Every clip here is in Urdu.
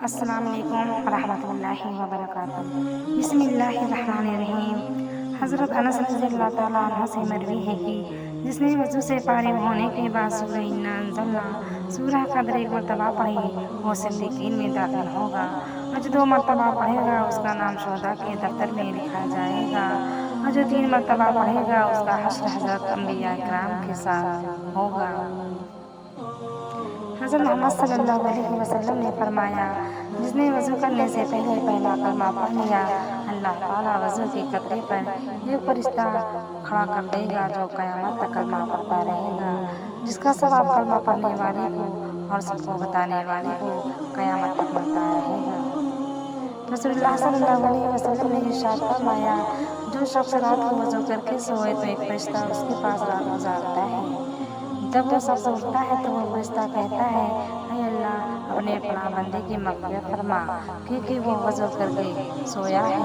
السلام علیکم ورحمۃ اللہ وبرکاتہ۔ بسم اللہ الرحمن الرحیم۔ حضرت انس رضی اللہ تعالیٰ عنہ سے مروی ہے کہ جس نے وضو سے فارغ ہونے کے بعد سورہ انا انزلنا سورہ قدر ایک مرتبہ پڑھی وہ صدیقین میں داخل ہوگا، اور جو 2 مرتبہ پڑھے گا اس کا نام شہداء کے دفتر میں لکھا جائے گا، اور جو 3 مرتبہ پڑھے گا اس کا حشر حضرت انبیاء کرام کے ساتھ ہوگا۔ حضرت محمد صلی اللہ علیہ وسلم نے فرمایا، جس نے وضو کرنے سے پہلے پہلا کلمہ پڑھ لیا، اللہ تعالیٰ وضو کے قطرے پر ایک فرشتہ کھڑا کر دے گا جو قیامت تک کلمہ پڑھتا رہے گا، جس کا ثواب کلمہ پڑھنے والے کو اور سب کو بتانے والے کو قیامت تک ملتا رہے گا۔ رسول اللہ صلی اللہ علیہ وسلم نے ارشاد فرمایا، جو شخص رات کو وضو کر کے سوئے تو ایک فرشتہ اس کے پاس رات گزارتا ہے۔ جب وہ شخص اٹھتا ہے تو وہ فرشتہ کہتا ہے، اے اللہ اپنے پناہ بندے کی مغفرت فرما کیونکہ وہ وضو کر کے سویا ہے۔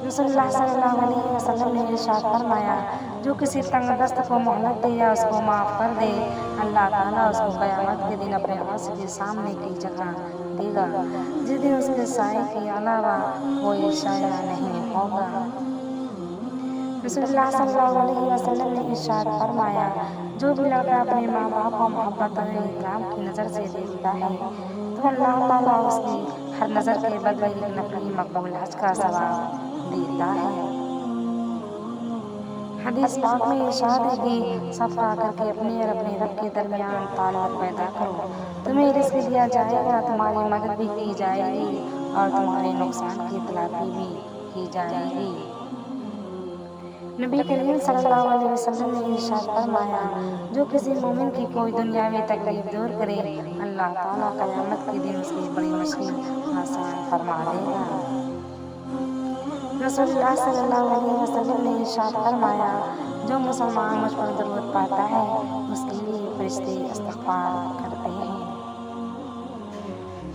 رسول اللہ صلی اللہ علیہ وسلم نے ارشاد فرمایا، جو کسی تنگ دست کو مہلت دے یا اس کو معاف کر دے، اللہ تعالیٰ اس کو قیامت کے دن اپنے عرش کے سامنے کی جگہ دے گا، جس دن اس کے سائے کے علاوہ کوئی سایہ نہیں ہوگا۔ رسول اللہ صلی اللہ علیہ وسلم نے ارشاد فرمایا، جو بھی لڑکا اپنے ماں باپ کو محبت اور احترام کی نظر سے دیکھتا ہے تو اللہ تعالیٰ اس کی ہر نظر کے بدلے ایک نفلی مقبول حج کا ثواب دیتا ہے۔ حدیث پاک میں ارشاد ہے کہ صفا کر کے اپنے اور اپنے رب کے درمیان تعلق پیدا کرو، تمہیں رزق دیا جائے گا، تمہاری مدد بھی کی جائے گی اور تمہارے نقصان کی تلافی بھی کی جائے گی۔ نبی کریم صلی اللہ علیہ وسلم نے ارشاد فرمایا، جو کسی مومن کی کوئی دنیاوی تکلیف دور کرے، اللہ تعالیٰ قیامت کے دن اس کی بڑی مشکل آسان فرما دے گا۔ رسول اللہ صلی اللہ علیہ وسلم نے ارشاد فرمایا، جو مسلمان مجھ پر درود پاتا ہے اس کے لیے فرشتے استغفار کرتے ہیں۔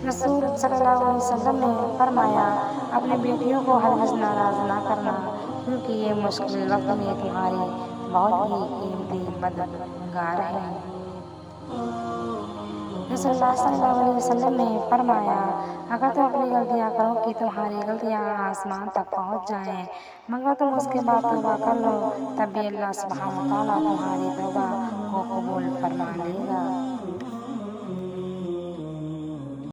رسول صلی اللہ علیہ وسلم نے فرمایا، اپنی بیٹیوں کو ہرگز ناراض نہ کرنا کیونکہ یہ مشکل وقت میں تمہاری بہت ہی قیمتی مددگار ہے۔ رسول اللہ صلی اللہ علیہ وسلم نے فرمایا، اگر تم اپنی غلطیاں کرو کہ تمہاری غلطیاں آسمان تک پہنچ جائیں مگر تم اس کے بعد توبہ کر لو، تب بھی اللہ سبحانہ وتعالیٰ تمہاری توبہ کو قبول فرما لے گا۔